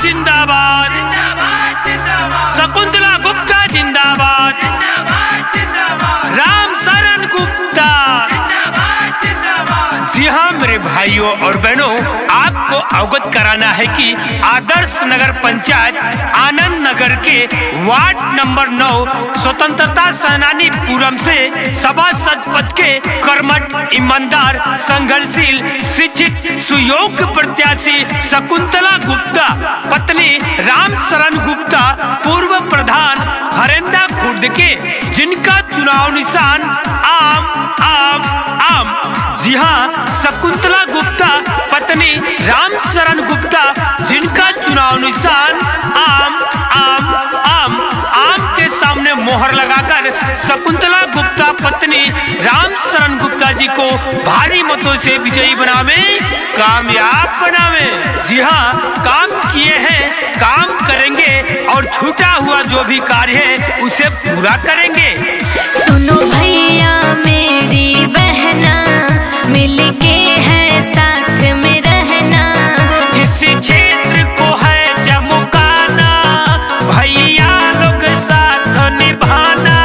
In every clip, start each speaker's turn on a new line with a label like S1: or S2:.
S1: जिंदाबाद, शकुंतला गुप्ता जिंदाबाद, राम शरण गुप्ता। जी हाँ मेरे भाइयों और बहनों, आपको अवगत कराना है कि आदर्श नगर पंचायत आनंद नगर के वार्ड नंबर 9 स्वतंत्रता सेनानी पूरम से सभासद पद के कर्मठ, ईमानदार, संघर्षशील, शिक्षित, सुयोग्य प्रत्याशी शकुंतला गुप्ता पत्नी राम शरण गुप्ता पूर्व प्रधान हरेंदा खुर्द के, जिनका चुनाव निशान आम आम आम। जी हाँ, शकुंतला गुप्ता पत्नी राम शरण गुप्ता, जिनका चुनाव निशान आम आम आम। आम के सामने मोहर लगाकर शकुंतला गुप्ता पत्नी राम शरण गुप्ता जी को भारी मतों से विजयी बनावे, कामयाब बनावे। जी हाँ, काम किए हैं, काम करेंगे और छूटा हुआ जो भी कार्य है उसे पूरा करेंगे।
S2: सुनो भैया मेरी बहना, मिलके है साथ में रहना,
S1: इस क्षेत्र को है चमकाना, भैया लोग साथ निभाना।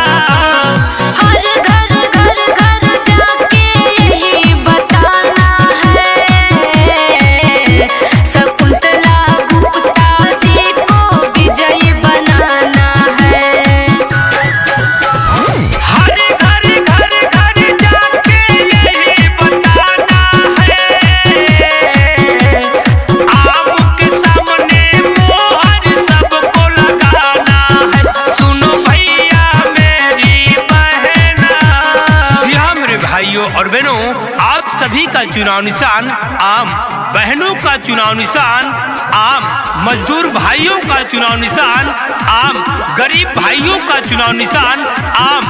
S2: हर घर घर घर जाके यही बताना है, शकुंतला गुप्ता जी को विजयी बनाना है।
S1: हर घर घर घर जाके यही बताना है, आम के सामने मोहर सबको लगाना है। सुनो भैया मेरी बहना। जी हाँ मेरे भाइयों और बहनों, आप सभी का चुनाव निशान आम, बहनों का चुनाव निशान आम, मजदूर भाइयों का चुनाव निशान आम, गरीब भाइयों का चुनाव निशान आम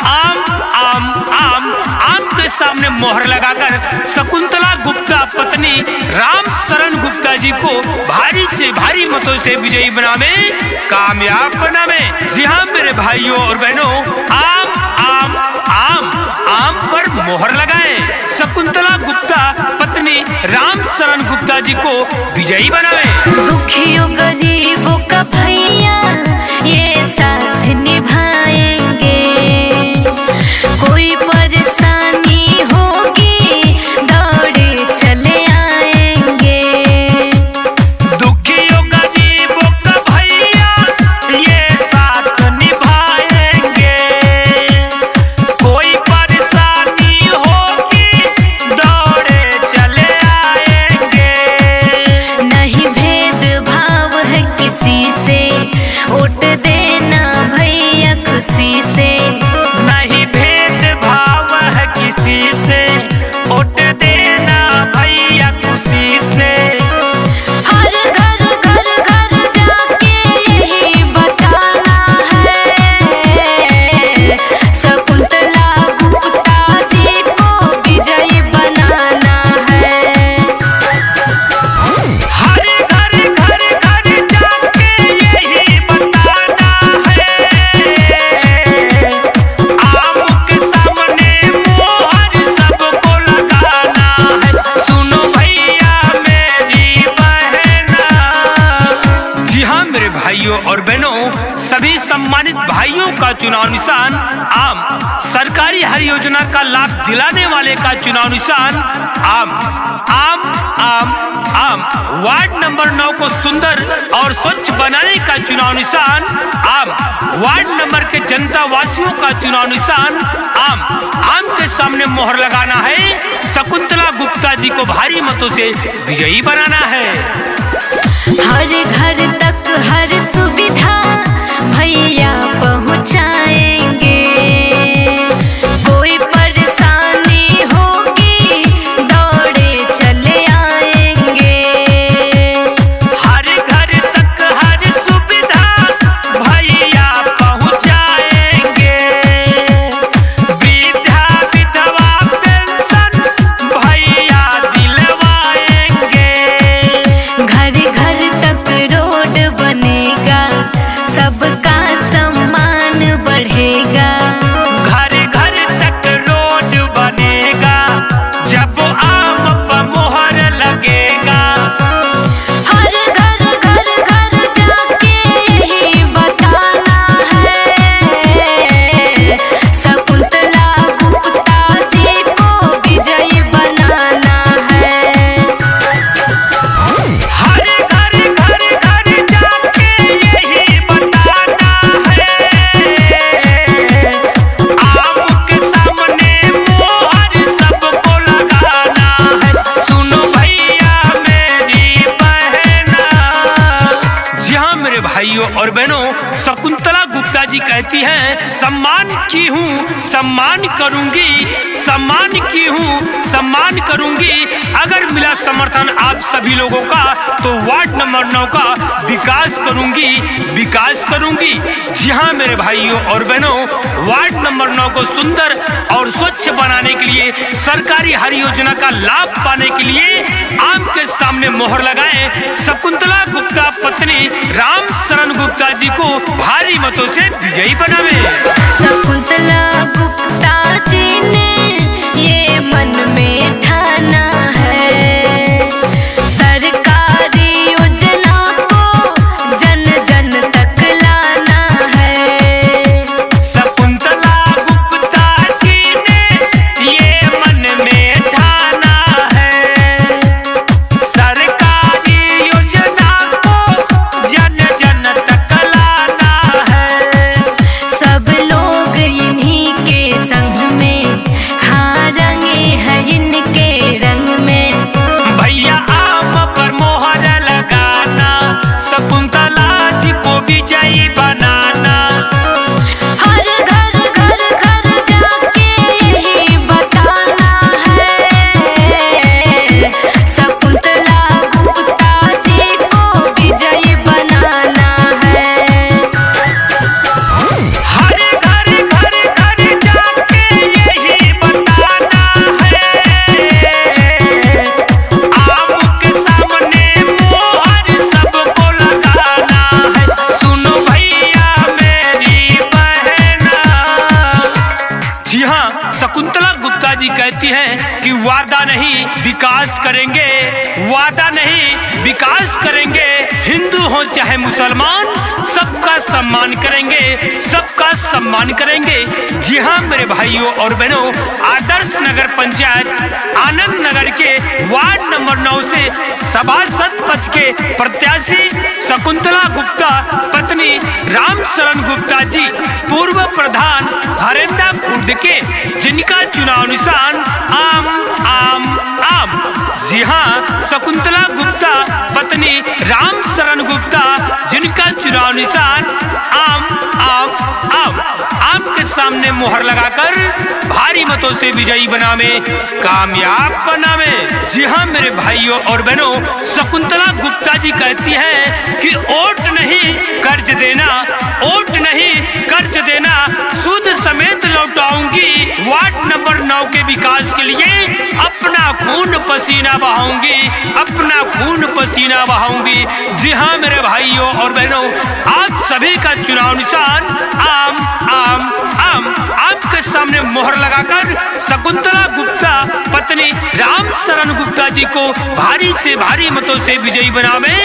S1: आम आम आम। आम के सामने मोहर लगाकर शकुंतला गुप्ता पत्नी राम शरण गुप्ता जी को भारी से भारी मतों से विजयी बनावे, कामयाब बनावे। जी हाँ मेरे भाइयों और बहनों, आम आम आम आम पर मोहर लगाएं, शकुंतला गुप्ता पत्नी राम शरण गुप्ता जी को विजयी बनावे।
S2: दुखियों गरीबों का भैया ये साथ निभाएंगे, कोई परेशानी होगी दौड़े चले आएंगे।
S1: दुखियों गरीबों का भैया ये साथ निभाएंगे, कोई परेशानी होगी दौड़े चले आएंगे।
S2: नहीं भेदभाव है किसी से, वोट देना भैया खुशी से।
S1: नहीं भेदभाव है किसी से, वोट देना भैया खुशी से।
S2: हर घर घर घर जाके यही बताना है, शकुंतला गुप्ता जी को विजयी बनाना है।
S1: हर घर घर घर जाके यही बताना है, आम के सामने मोहर सबको लगाना है। सुनो भैया मेरी बहना। जी हाँ मेरे भाइयों और बहनों, सभी सम्मानित भाइयों का चुनाव निशान आम, सरकारी हर योजना का लाभ दिलाने वाले का चुनाव निशान आम आम आम आम। वार्ड नंबर 9 को सुंदर और स्वच्छ बनाने का चुनाव निशान आम, वार्ड नंबर के जनता वासियों का चुनाव निशान आम। आम के सामने मोहर लगाना है, शकुंतला गुप्ता जी को भारी मतों से विजयी बनाना है।
S2: हर घर तक हर सुविधा भैया पहुँचाएंगे, कोई परेशानी होगी दौड़े चले आएंगे।
S1: हर घर तक हर सुविधा भैया पहुँचाएंगे, वृद्धा विधवा पेंशन भैया दिलवाएंगे।
S2: घर घर तक रोड बनेगा, सबका सम्मान बढ़ेगा।
S1: और बहनों, शकुंतला गुप्ता जी कहती हैं, सम्मान की हूँ सम्मान करूंगी, सम्मान की हूँ सम्मान करूंगी। अगर मिला समर्थन आप सभी लोगों का तो वार्ड नंबर 9 का विकास करूंगी, विकास करूंगी। जी हाँ मेरे भाइयों और बहनों, वार्ड नंबर 9 को सुंदर और स्वच्छ बनाने के लिए, सरकारी हर योजना का लाभ पाने के लिए आम के सामने मोहर लगाएं। शकुंतला गुप्ता पत्नी राम शरण गुप्ता जी को भारी मतों से विजयी बनावे।
S2: शकुंतला गुप्ता जी ने ये मन में ठाना है, सरकारी योजना को जन जन तक लाना है।
S1: शकुंतला गुप्ता जी ने ये मन में ठाना है, सरकारी योजना को जन जन तक लाना है।
S2: सब लोग इन्हीं के संग में, हाँ रंगे हैं इनके रंग में।
S1: भैया आम पर मोहर लगाना, शकुंतला जी को विजयी बनाना।
S2: हर घर घर घर जाके यही बताना है, शकुंतला गुप्ता जी को विजयी बनाना है।
S1: हर घर घर घर जाके यही बताना है, आम के सामने मोहर सबको लगाना है। सुनो भैया मेरी बहना। जी हाँ, शकुंतला गुप्ता जी कहती हैं कि वादा नहीं विकास करेंगे, वादा नहीं विकास करेंगे। हिंदू हो चाहे मुसलमान, सबका सम्मान करेंगे, सबका सम्मान करेंगे। जी हाँ मेरे भाइयों और बहनों, आदर्श नगर पंचायत आनंद नगर के वार्ड नंबर 9 से सभासद पद के प्रत्याशी शकुंतला गुप्ता पत्नी राम शरण गुप्ता जी, पूर्व प्रधान हरेंद्र खुर्द के, जिनका चुनाव निशान आम आम आम। जी हाँ, शकुंतला गुप्ता पत्नी राम शरण गुप्ता, जिनका चुनाव निशान आम आम आम। आम के सामने मोहर लगाकर भारी मतों से विजयी बनावे, कामयाब बनावे। जी हाँ मेरे भाइयों और बहनों, शकुंतला गुप्ता जी कहती हैं कि वोट नहीं कर्ज देना, वोट नहीं कर्ज देना, सूद समेत लौटाऊंगी। वार्ड नंबर 9 के विकास के लिए अपना खून पसीना बहाऊंगी, अपना खून पसीना बहाऊंगी। जी हाँ मेरे भाइयों और बहनों, आप सभी का चुनाव निशान आम आम आम। आपके सामने मोहर लगाकर शकुंतला गुप्ता पत्नी राम शरण गुप्ता जी को भारी से भारी मतों से विजयी बनावे,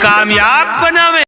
S1: कामयाब बनावे।